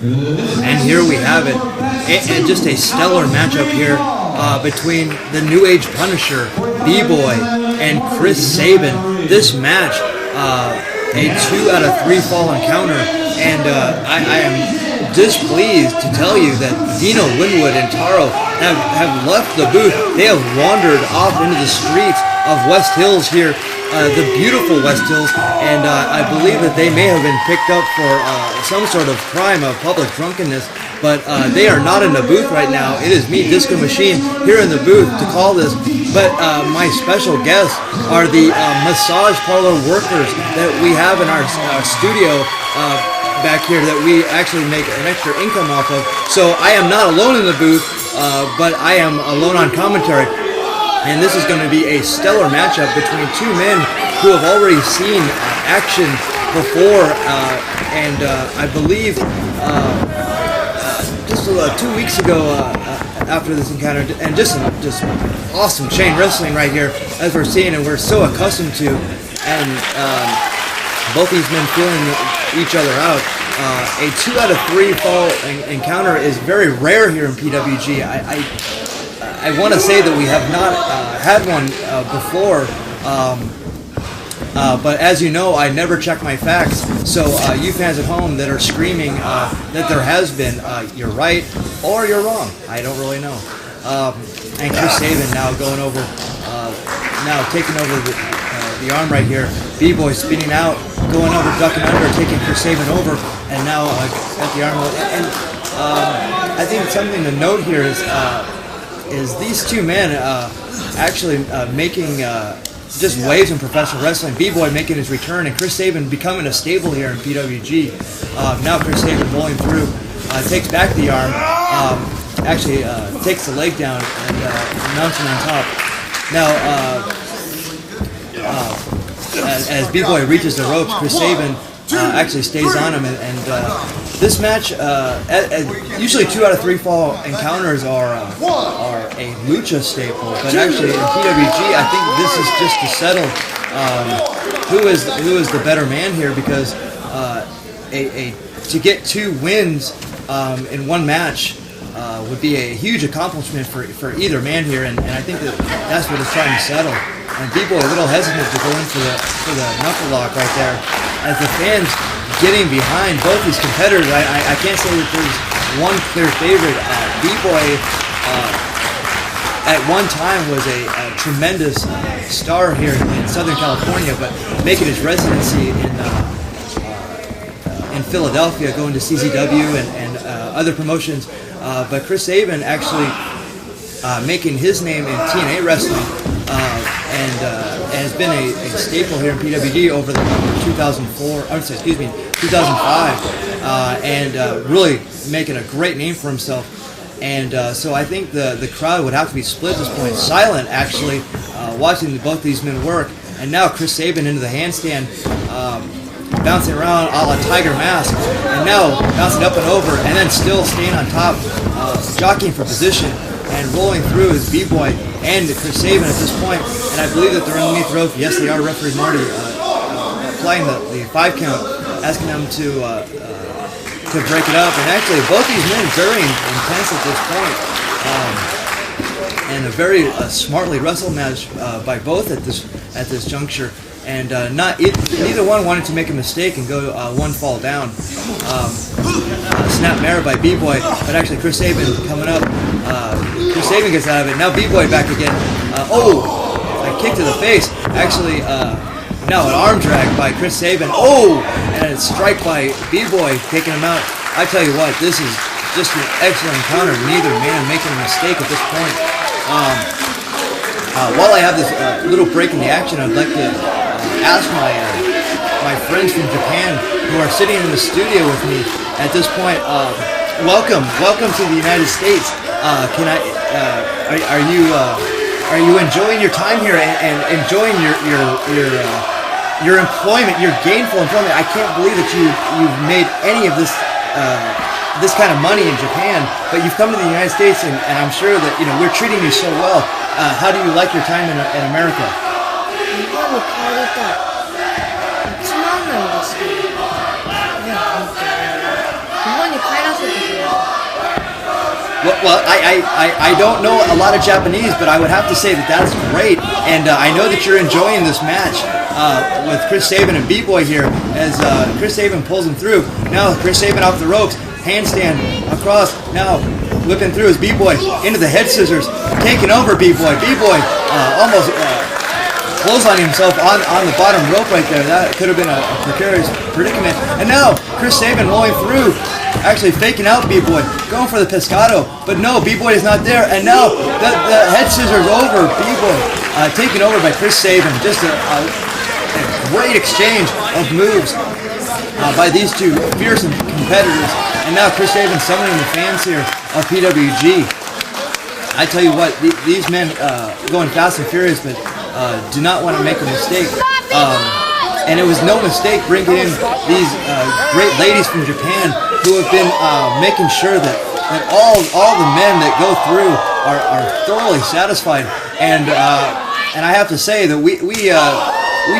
And here we have it, and just a stellar matchup here between the New Age Punisher, B-Boy, and Chris Sabin. This match, a 2 out of 3 fall encounter, and I am displeased to tell you that Dino, Linwood, and Taro have left the booth. They have wandered off into the streets of West Hills here, the beautiful West Hills, and I believe that they may have been picked up for some sort of crime of public drunkenness, but they are not in the booth right now. It is me, Disco Machine, here in the booth to call this, but my special guests are the massage parlor workers that we have in our studio back here that we actually make an extra income off of. So I am not alone in the booth, but I am alone on commentary. And this is going to be a stellar matchup between two men who have already seen action before, and I believe just 2 weeks ago after this encounter, and just awesome chain wrestling right here as we're seeing, and we're so accustomed to, and both these men feeling each other out. A 2 out of 3 fall encounter is very rare here in PWG. I want to say that we have not had one before, but as you know, I never check my facts. So you fans at home that are screaming that there has been, you're right or you're wrong. I don't really know. And Chris Sabin now going over, now taking over the arm right here. B-Boy spinning out, going over, ducking under, taking Chris Sabin over, and now at the arm. And I think something to note here is these two men actually making just waves in professional wrestling. B-Boy making his return, and Chris Sabin becoming a staple here in PWG. Now Chris Sabin rolling through, takes back the arm, actually takes the leg down and mounts him on top. Now, as B-Boy reaches the ropes, Chris Sabin actually stays on him, and this match, usually 2 out of 3 fall encounters are a lucha staple, but actually in PWG, I think this is just to settle who is the better man here, because to get 2 wins in one match would be a huge accomplishment for either man here, and I think that's what it's trying to settle. And B-Boy a little hesitant to go in for the knuckle lock right there. As the fans getting behind both these competitors, I can't say that there's one clear favorite. B-Boy at one time was a tremendous star here in Southern California, but making his residency in Philadelphia, going to CZW and other promotions. But Chris Sabin actually making his name in TNA wrestling, and has been a staple here in PWG over the 2005, and really making a great name for himself. And so I think the crowd would have to be split at this point. Silent, actually, watching both these men work. And now Chris Sabin into the handstand, bouncing around a la Tiger Mask, and now bouncing up and over, and then still staying on top, jockeying for position, and rolling through is B-Boy and Chris Sabin at this point. And I believe that they're underneath the rope. Yes, they are. Referee Marty applying the 5 count, asking them to break it up. And actually, both these men very intense at this point, and a very smartly wrestled match by both at this juncture. And neither one wanted to make a mistake and go one fall down. Snap mare by B-Boy, but actually Chris Sabin coming up. Chris Sabin gets out of it. Now B-Boy back again. A kick to the face. Actually, now an arm drag by Chris Sabin. And a strike by B-Boy, taking him out. I tell you what, this is just an excellent encounter. Neither man making a mistake at this point. While I have this little break in the action, I'd like to ask my friends from Japan who are sitting in the studio with me at this point. Welcome to the United States. Are you enjoying your time here and enjoying your employment, your gainful employment? I can't believe that you've made any of this kind of money in Japan, but you've come to the United States, and I'm sure that we're treating you so well. How do you like your time in America? 日本に帰りたい。つまんないんですけど。いや、本当に。日本に帰ら Well, I don't know a lot of Japanese, but I would have to say that that's great. And I know that you're enjoying this match with Chris Sabin and B-Boy here as Chris Sabin pulls him through. Now Chris Sabin off the ropes, handstand across, now whipping through his B-Boy into the head scissors, taking over B-Boy. B-Boy almost clotheslining himself on the bottom rope right there. That could have been a precarious predicament. And now Chris Sabin rolling through, actually faking out B-Boy, going for the pescado, but no, B-Boy is not there. And now the head scissors over, B-Boy taken over by Chris Sabin. Just a great exchange of moves by these two fearsome competitors. And now Chris Sabin summoning the fans here of PWG. I tell you what, these men going fast and furious, but do not want to make a mistake. And it was no mistake bringing in these great ladies from Japan who have been making sure that all the men that go through are thoroughly satisfied. And I have to say that we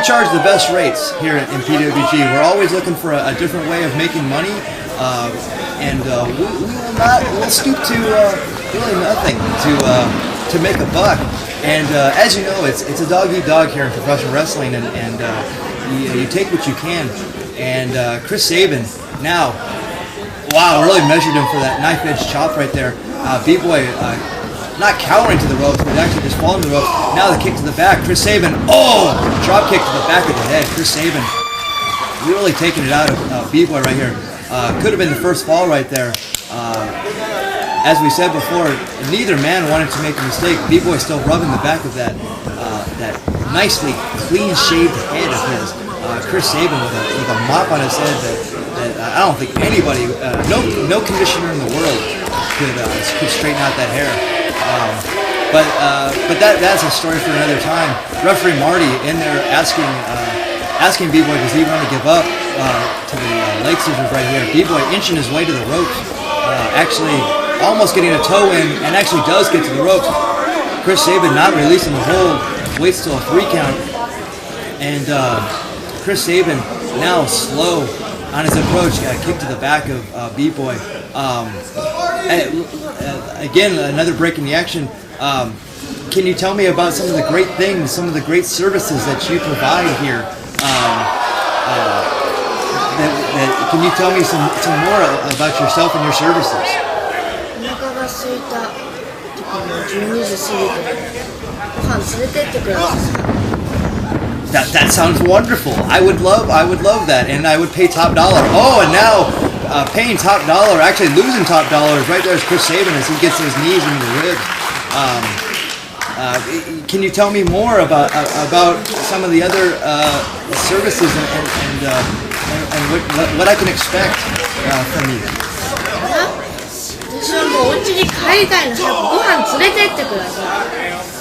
charge the best rates here in PWG. We're always looking for a different way of making money, and we'll stoop to really nothing to make a buck. And as you know, it's a dog eat dog here in professional wrestling, and you take what you can. And Chris Sabin now, wow, really measured him for that knife edge chop right there. B-Boy not cowering to the ropes, but actually just falling to the ropes. Now the kick to the back. Chris Sabin, drop kick to the back of the head. Chris Sabin really taking it out of B-Boy right here. Could have been the first fall right there. As we said before, neither man wanted to make a mistake. B-Boy still rubbing the back of that nicely clean-shaved head of his. Chris Sabin with a mop on his head that I don't think anybody, no conditioner in the world could straighten out that hair. But that's a story for another time. Referee Marty in there asking B-Boy, does he want to give up to the leg scissors right here. B-Boy inching his way to the ropes, actually almost getting a toe in, and actually does get to the ropes. Chris Sabin not releasing the hold, waits till a 3 count, and Chris Sabin now slow on his approach, kick to the back of B-Boy. Again, another break in the action. Can you tell me about some of the great things, some of the great services that you provide here? Can you tell me some more about yourself and your services? お腹が空いた時に12時過ぎてご飯連れてってください。 That sounds wonderful. I would love that, and I would pay top dollar. Oh, and now paying top dollar, actually losing top dollar. Right there's Chris Sabin as he gets his knees into the ribs. Can you tell me more about some of the other services and what I can expect from you? 私はもうお家に帰りたいの。早くご飯連れてってください。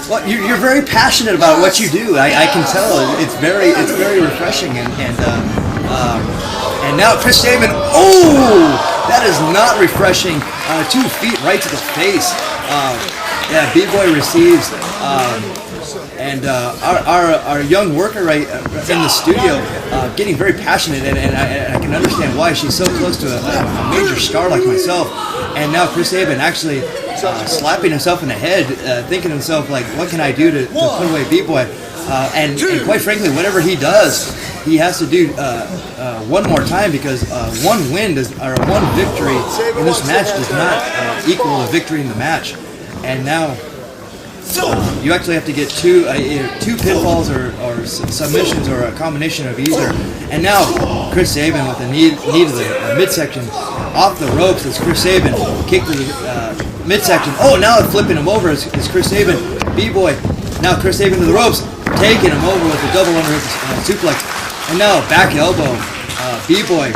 Well, you're very passionate about what you do. I can tell. It's very refreshing, and now Chris Sabin. Oh, that is not refreshing. 2 feet right to the face. Yeah, B-Boy receives, and our young worker right in the studio getting very passionate, and I can understand why. She's so close to a major star like myself, and now Chris Sabin actually slapping himself in the head, thinking to himself like, what can I do to put away B-Boy? And quite frankly, whatever he does, he has to do one more time, because one victory in this match does not equal a victory in the match. And now you actually have to get two pinfalls or submissions or a combination of either. And now Chris Sabin with the knee to the midsection off the ropes as Chris Sabin kicked to the midsection. Oh, now flipping him over is Chris Sabin. B-Boy. Now Chris Sabin to the ropes, taking him over with the double underhook suplex. And now back elbow. B-Boy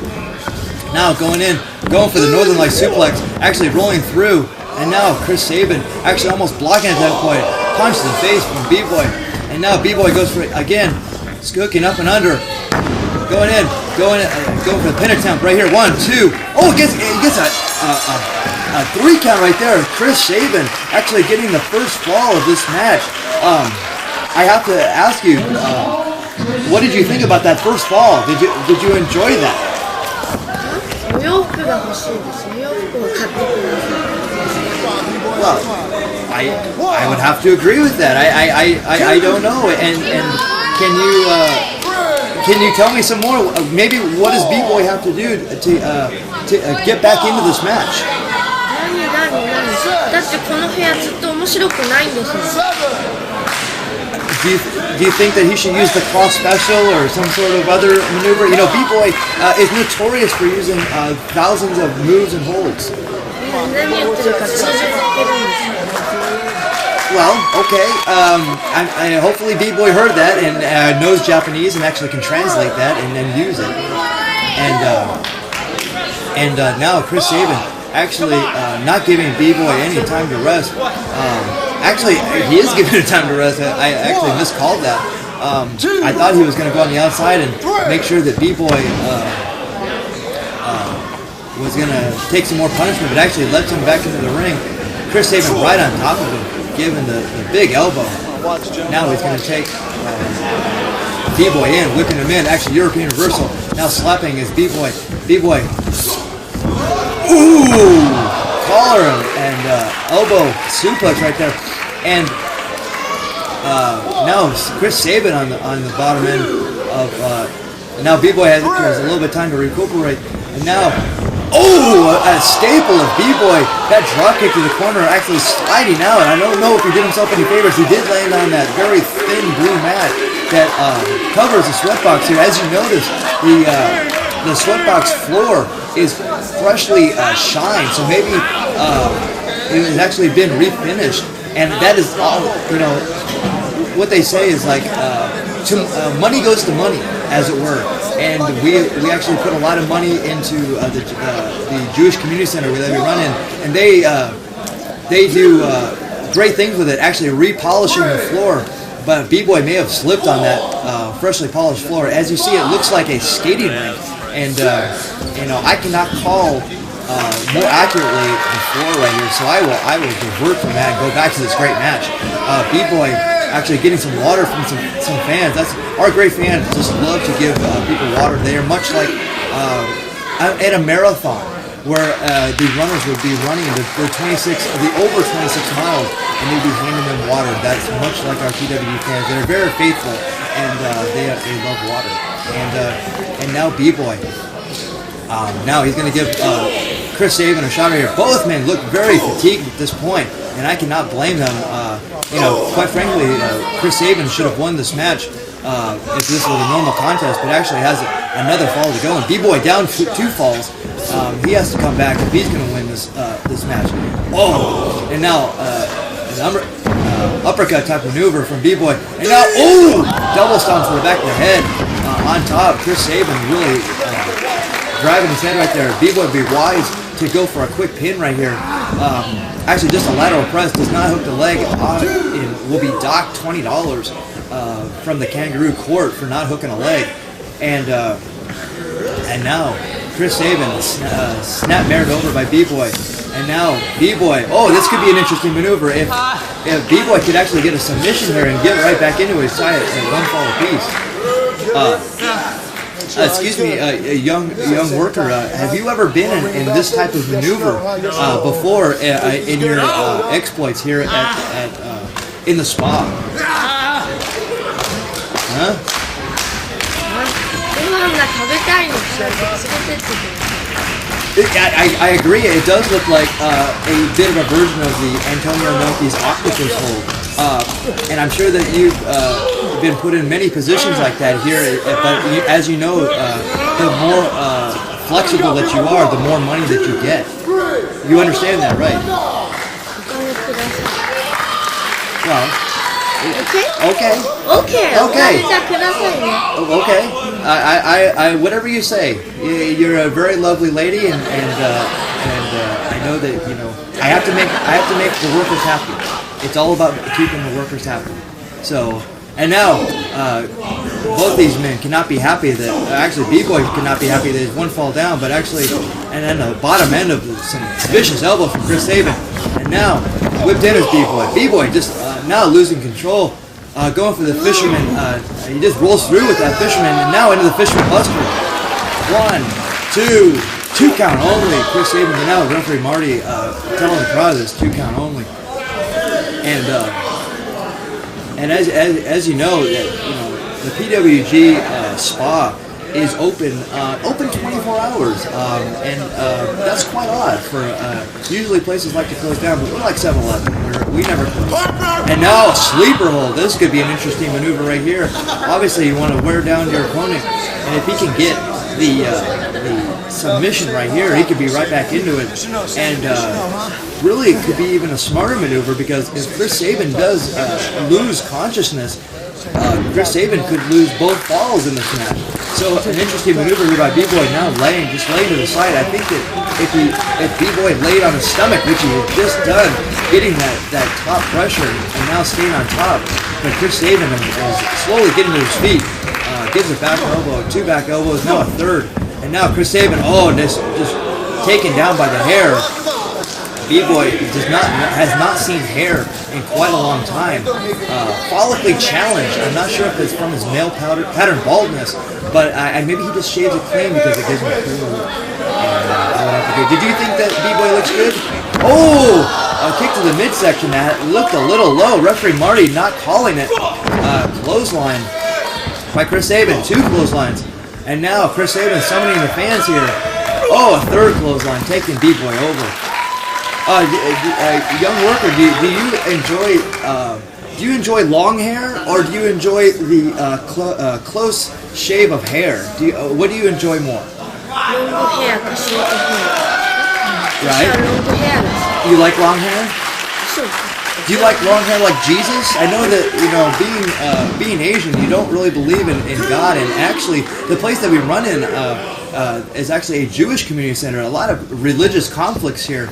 now going for the Northern Light suplex, actually rolling through. And now Chris Sabin actually almost blocking at that point. Punch to the face from B-Boy. And now B-Boy goes for it again. Hooking up and under. Going for the pin attempt right here. 1, 2. Oh, he gets a 3 count right there. Chris Sabin actually getting the first fall of this match. I have to ask you, what did you think about that first fall? Did you enjoy that? お洋服が欲しいです。お洋服を買ってください。Well, I would have to agree with that. I don't know. And can you tell me some more? Maybe what does B-Boy have to do to get back into this match? だってこの部屋ずっと面白くないんですもん。 Do you think that he should use the cross special or some sort of other maneuver? You know, B-Boy is notorious for using thousands of moves and holds. 何やってるか通じてるんですよ。 Well, okay. Hopefully B-Boy heard that and knows Japanese and actually can translate that and then use it. And now Chris Sabin actually not giving B-Boy any time to rest. Actually, he is giving him time to rest. I actually miscalled that. I thought he was going to go on the outside and make sure that B-Boy was going to take some more punishment, but actually lets him back into the ring. Chris Sabin right on top of him, giving the big elbow. Now he's going to take B-Boy in, whipping him in. Actually, European reversal. Now slapping his B-Boy. B-Boy. Ooh! Collar and elbow suplex right there. And now Chris Sabin on the bottom end of. Now B-Boy has a little bit of time to recuperate. And now, a staple of B-Boy. That drop kick to the corner actually sliding out. I don't know if he did himself any favors. He did land on that very thin blue mat that covers the sweatbox here. As you notice, the sweatbox floor is freshly shined, so maybe it has actually been refinished, and that is all. You know, what they say is like money goes to money, as it were. And we actually put a lot of money into the Jewish Community Center that we run in, and they do great things with it, actually repolishing the floor. But B-Boy may have slipped on that freshly polished floor. As you see, it looks like a skating rink. And you know, I cannot call more accurately the floor right here, so I will divert from that and go back to this great match. B-Boy actually getting some water from some fans. That's our great fans just love to give people water. They are much like at a marathon where the runners would be running the over 26 miles, and they'd be handing them water. That's much like our PWG fans. They're very faithful, and they love water. And now B-Boy. Now he's going to give Chris Sabin a shot right here. Both men look very fatigued at this point, and I cannot blame them. You know, quite frankly, Chris Sabin should have won this match if this was a normal contest, but actually has another fall to go. And B-Boy down two falls. He has to come back if he's going to win this match. Oh, and now an uppercut type maneuver from B-Boy. And now, double stomp to the back of the head. On top, Chris Sabin really driving his head right there. B-Boy would be wise to go for a quick pin right here. Actually, just a lateral press does not hook the leg on, and will be docked $20 from the Kangaroo Court for not hooking a leg. And now Chris Sabin snap married over by B-Boy. And now B-Boy, this could be an interesting maneuver if B-Boy could actually get a submission here and get right back into his side at one fall apiece. Excuse me, a young worker. Have you ever been in this type of maneuver before in your exploits here at in the spa? Huh? I agree. It does look like a bit of a version of the Antonio Inoki's octopus hold, and I'm sure that you've been put in many positions like that here. But as you know, the more flexible that you are, the more money that you get. You understand that, right? Well. Okay. Whatever you say. You're a very lovely lady, and I know that I have to make the workers happy. It's all about keeping the workers happy. So, and now both these men cannot be happy that actually B-Boy cannot be happy that he's one fall down, but actually, and then the bottom end of some vicious elbow from Chris Sabin, and now whipped in is B-Boy. B-Boy just now losing control, going for the fisherman. He just rolls through with that fisherman, and now into the fisherman buster. 1, 2, 2 count only. Chris Sabin, but now referee Marty telling the crowd this 2 count only. And as you know, the PWG spa is open 24 hours, and that's quite odd for usually places like to close down, but we're like 7-Eleven, we never close. And now a sleeper hold. This could be an interesting maneuver right here. Obviously, you want to wear down your opponent, and if he can get the submission right here, he could be right back into it, and really it could be even a smarter maneuver, because if Chris Sabin does lose consciousness, Chris Sabin could lose both falls in this match. So an interesting maneuver here by B-Boy, now laying to the side. I think that if B-Boy laid on his stomach, which he had just done, getting that top pressure and now staying on top, but Chris Sabin is slowly getting to his feet, gives a back elbow, 2 back elbows, now a third, and now Chris Sabin, just taken down by the hair. B-Boy has not seen hair in quite a long time. Follically challenged. I'm not sure if it's from his male pattern baldness, but maybe he just shaves it clean because it gives him a cool look. Did you think that B-Boy looks good? Oh, a kick to the midsection that looked a little low. Referee Marty not calling it. Clothesline by Chris Sabin. 2 clotheslines. And now Chris Sabin summoning the fans here. Oh, a third clothesline taking B-Boy over. Young worker, do you enjoy long hair, or do you enjoy the close shave of hair? What do you enjoy more? Long hair か short hair. Right? Long hair. You like long hair? Sure. Do you like long hair like Jesus? I know that being Asian, you don't really believe in God, and actually the place that we run in is actually a Jewish community center. A lot of religious conflicts here.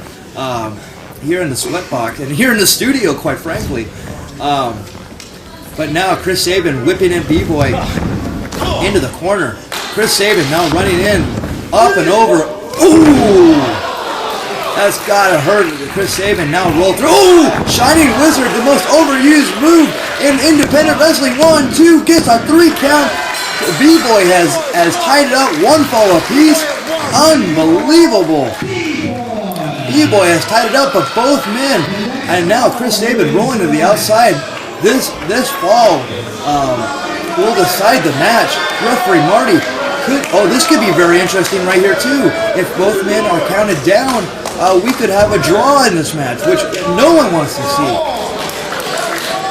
Here in the sweatbox and here in the studio, quite frankly. But now Chris Sabin whipping in B-Boy into the corner. Chris Sabin now running in, up and over. Ooh! That's gotta hurt. Chris Sabin now roll through. Ooh! Shining Wizard, the most overused move in independent wrestling. 1, 2, gets a 3 count. B-Boy has tied it up, 1 fall apiece. Unbelievable. B-Boy has tied it up, but both men, and now Chris Sabin rolling to the outside. This fall will decide the match. Referee Marty this could be very interesting right here too. If both men are counted down, we could have a draw in this match, which no one wants to see.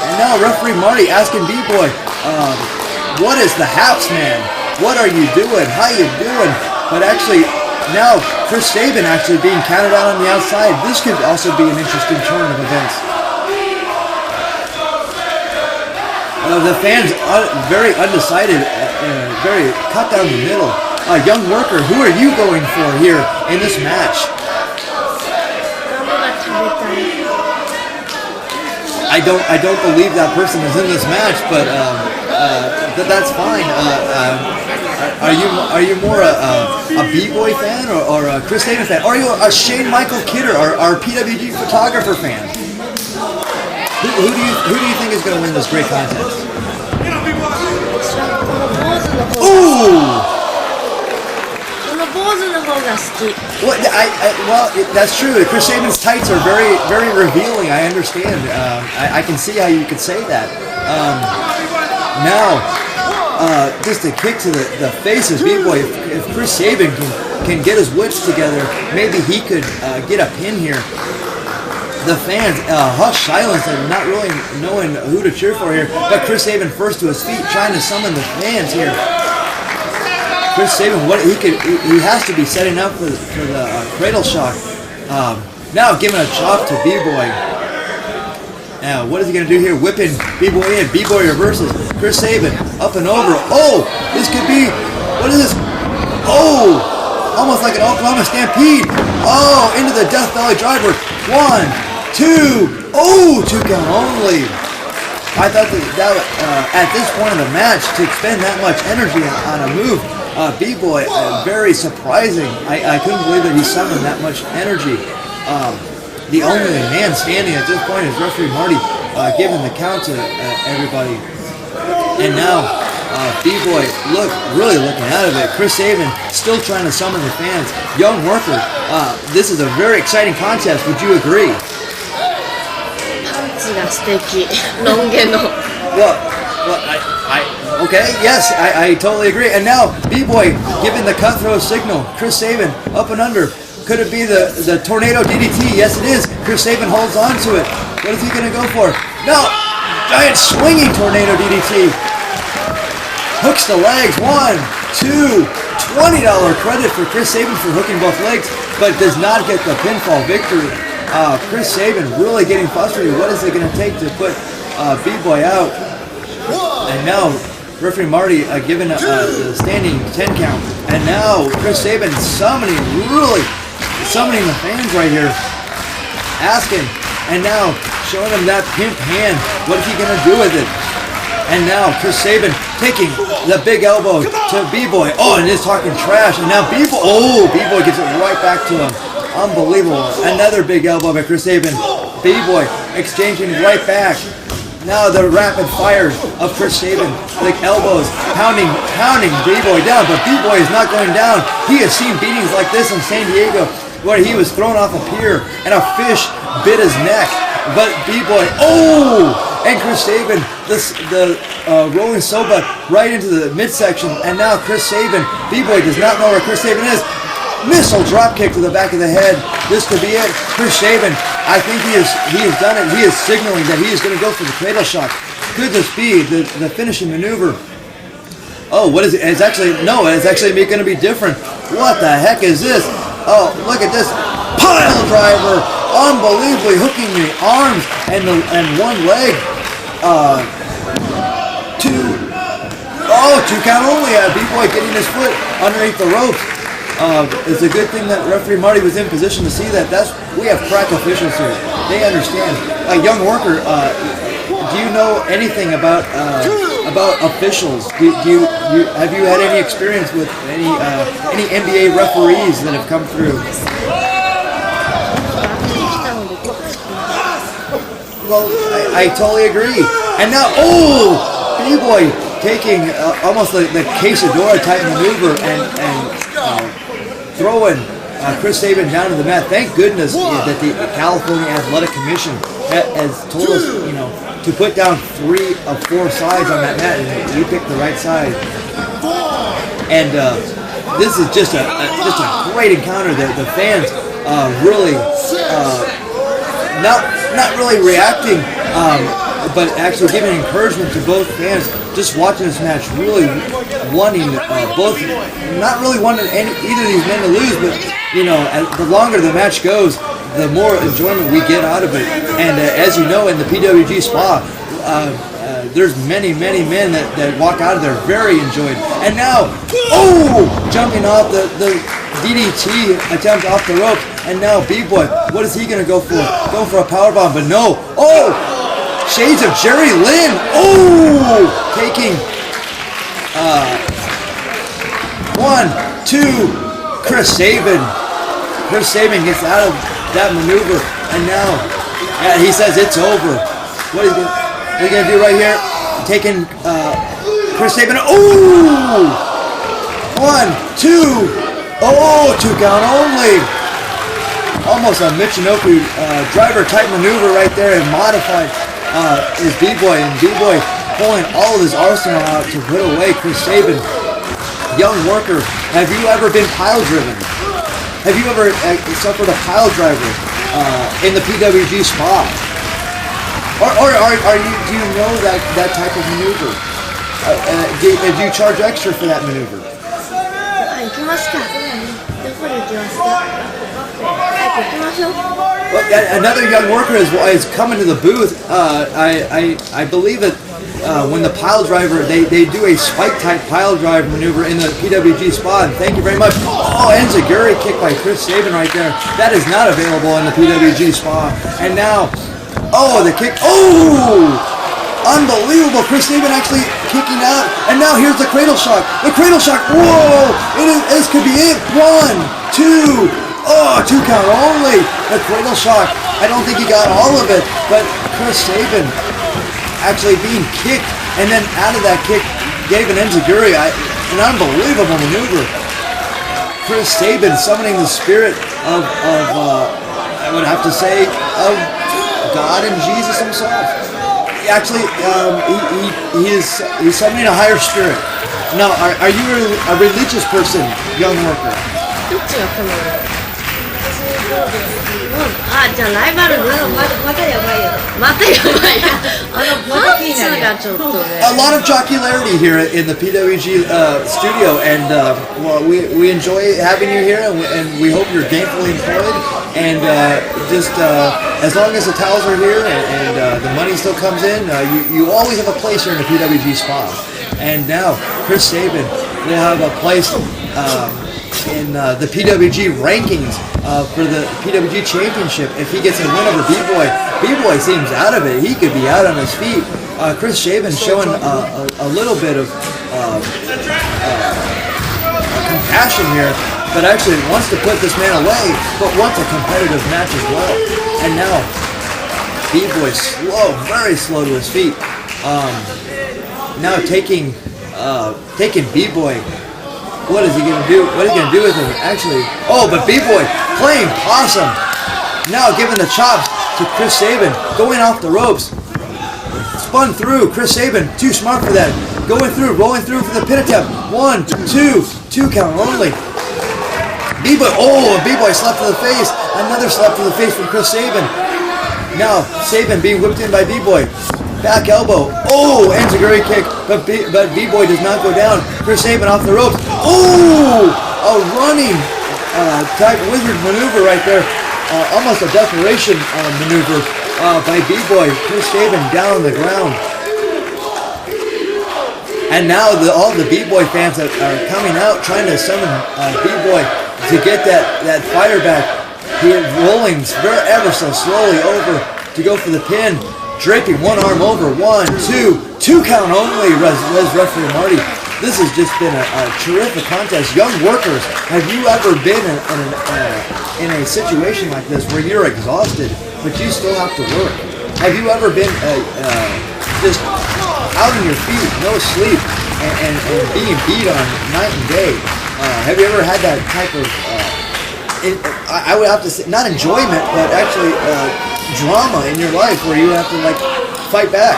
And now referee Marty asking B-Boy, what is the haps, man? What are you doing? How you doing? But actually, now Chris Sabin actually being counted out on the outside. This could also be an interesting turn of events. The fans very undecided, very cut down the middle. Young worker, who are you going for here in this match? I don't believe that person is in this match, but that's fine. Are you more a B-Boy fan or a Chris Sabin fan? Or are you a Shane Michael Kidder, our PWG photographer fan? Who do you think is going to win this great contest? Ooh! Well, that's true. Chris Sabin's tights are very, very revealing. I understand. I can see how you could say that. Now, just a kick to the face of B-Boy. If Chris Sabin can get his wits together, maybe he could get a pin here. The fans, hush silence, and not really knowing who to cheer for here. But Chris Sabin first to his feet, trying to summon the fans here. Chris Sabin, he has to be setting up for the cradle shock. Now giving a chop to B-Boy. Now what is he going to do here? Whipping B-Boy in. B-Boy reverses. Chris Sabin up and over. Oh, this could be, what is this? Oh, almost like an Oklahoma Stampede. Oh, into the Death Valley driver. 1, 2, oh, 2 count only. I thought that at this point in the match, to expend that much energy on a move, B-Boy, very surprising. I couldn't believe that he summoned that much energy. The only man standing at this point is referee Marty, giving the count to everybody. And now B-Boy really looking out of it. Chris Sabin still trying to summon the fans. Young worker. This is a very exciting contest. Would you agree? パンチが素敵。ロン毛の。Well, okay, yes, I totally agree. And now, B-Boy giving the cutthroat signal. Chris Sabin up and under. Could it be the tornado DDT? Yes, it is. Chris Sabin holds on to it. What is he going to go for? No! Giant swinging tornado DDT. Hooks the legs. 1, 2, $20 credit for Chris Sabin for hooking both legs, but does not get the pinfall victory. Chris Sabin really getting frustrated. What is it going to take to put B-Boy out? And now referee Marty giving a standing 10 count. And now Chris Sabin really summoning the fans right here. Asking. And now showing him that pimp hand. What is he going to do with it? And now Chris Sabin taking the big elbow to B-Boy. Oh, and is talking trash. And now B-Boy gets it right back to him. Unbelievable. Another big elbow by Chris Sabin. B-Boy exchanging right back. Now the rapid fire of Chris Sabin. Like elbows pounding B-Boy down. But B-Boy is not going down. He has seen beatings like this in San Diego, where he was thrown off a pier and a fish bit his neck. But B-Boy, and Chris Sabin, the rolling soba right into the midsection. And now Chris Sabin, B-Boy does not know where Chris Sabin is. Missile drop kick to the back of the head. This could be it. Chris Sabin, I think he has done it. He is signaling that he is going to go for the cradle shock. Could this be the finishing maneuver? Oh, what is it? It's actually going to be different. What the heck is this? Oh, look at this. Pile driver. Unbelievably hooking the arms and one leg. Two count only. B-Boy getting his foot underneath the ropes. It's a good thing that referee Marty was in position to see that. We have crack officials here. They understand. Young worker, do you know anything about officials? Have you had any experience with any NBA referees that have come through? Well, I totally agree. And now, B-Boy taking almost like the quesadilla type maneuver and throwing Chris Sabin down to the mat. Thank goodness that the California Athletic Commission has told us, to put down 3 of 4 sides on that mat, and you pick the right side. And this is just a great encounter. The fans really not really reacting, but actually giving encouragement to both fans. Just watching this match, really wanting both, not really wanting either of these men to lose, but the longer the match goes, the more enjoyment we get out of it. And as you know, in the PWG spa, there's many men that walk out of there very enjoyed. And now, jumping off the DDT attempt off the rope. And now B-Boy, what is he going to go for? Going for a powerbomb, but no. Shades of Jerry Lynn. Taking 1, 2, Chris Sabin. Chris Sabin gets out of that maneuver, and now he says it's over. What is he going to do right here? Taking Chris Sabin. 1, 2. 2 count only. Almost a Michinoku driver type maneuver right there, and modified is B-Boy, and B-Boy pulling all of his arsenal out to put away Chris Sabin. Young worker, have you ever been pile driven? Have you ever suffered a pile driver in the PWG spa? Or do you know that type of maneuver? Do you charge extra for that maneuver? Well, another young worker is coming to the booth. I believe that when the pile driver, they do a spike type pile drive maneuver in the PWG spa. And thank you very much. Enziguri kick by Chris Sabin right there. That is not available in the PWG spa. And now, the kick. Unbelievable. Chris Sabin actually kicking out. And now here's the cradle shock. The cradle shock. Whoa. This could be it. 1, 2. 2 count only. The cradle shock. I don't think he got all of it, but Chris Sabin actually being kicked, and then out of that kick, gave an enziguri, an unbelievable maneuver. Chris Sabin summoning the spirit of I would have to say, of God and Jesus himself. Actually, he's summoning a higher spirit. Now, are you a religious person, young worker? どっちが彼女？あ、じゃあライバルのまたやばいよ。またやばいよ。パンツがちょっとね。A lot of jocularity here in the PWG studio, and well, we enjoy having you here, and we hope you're gainfully employed. And just as long as the towels are here and the money still comes in, you always have a place here in the PWG spa. And now Chris Sabin will have a place in the PWG rankings for the PWG championship if he gets a win over B-Boy. B-Boy seems out of it. He could be out on his feet. Chris Sabin showing a little bit of compassion here, but actually wants to put this man away, but wants a competitive match as well. And now B-Boy slow, very slow to his feet. Now taking B-Boy. What is he going to do? What is he going to do with him? Actually, oh, but B-Boy playing possum. Now giving the chops to Chris Sabin. Going off the ropes. Spun through. Chris Sabin, too smart for that. Going through, rolling through for the pin attempt. 1, 2 count only. B-Boy, oh, a B-Boy slap to the face. Another slap to the face from Chris Sabin. Now, Sabin being whipped in by B-Boy. Back elbow. Oh, enziguri kick, but B-Boy does not go down. Chris Sabin off the ropes. Oh, a running type wizard maneuver right there. Almost a desperation maneuver by B-Boy. Chris Sabin down on the ground. And now all the B-Boy fans that are coming out trying to summon B-Boy to get that fire back. He is rolling ever so slowly over to go for the pin. Draping one arm over. 1, 2 count only. Les referee Marty. This has just been a terrific contest. Young workers, have you ever been in a situation like this where you're exhausted, but you still have to work? Have you ever been just out on your feet, no sleep, and being beat on night and day? Have you ever had that type of, I would have to say, not enjoyment, but actually drama in your life where you have to like fight back?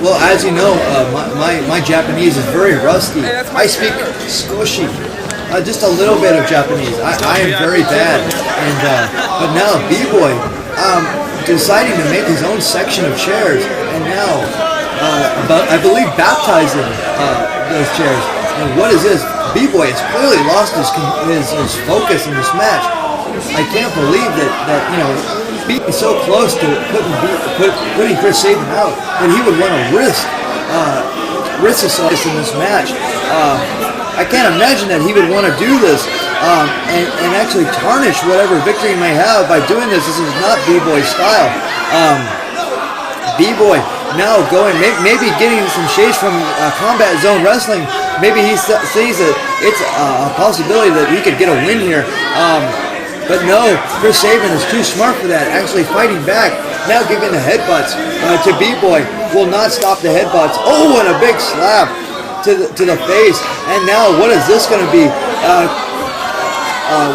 Well, as you know, my Japanese is very rusty. I speak Skoshi, just a little bit of Japanese. I am very bad, and but now B-Boy deciding to make his own section of chairs, and now I believe baptizing those chairs. And what is this? B-Boy has clearly lost his focus in this match. I can't believe that you know, being so close to putting Chris Sabin out, that he would want to risk himself in this match. I can't imagine that he would want to do this and actually tarnish whatever victory he may have by doing this. This is not B-Boy's style. B-Boy now going, maybe getting some shades from Combat Zone Wrestling. Maybe he sees that it's a possibility that he could get a win here. But no, Chris Sabin is too smart for that, actually fighting back. Now giving the headbutts to B-Boy. Will not stop the headbutts. Oh, and a big slap to the face. And now what is this going to be?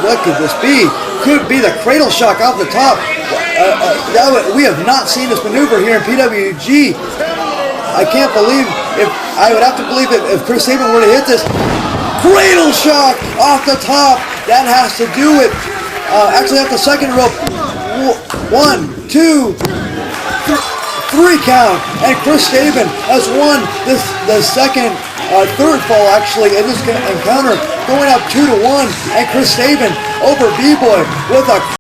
What could this be? Could be the cradle shock off the top. We have not seen this maneuver here in PWG. I can't believe, I would have to believe if Chris Sabin were to hit this. Cradle shock off the top. That has to do it. Actually at the second rope. 1, 2, 3 count. And Chris Sabin has won the third fall actually in this encounter, going up 2-1. And Chris Sabin over B-Boy with a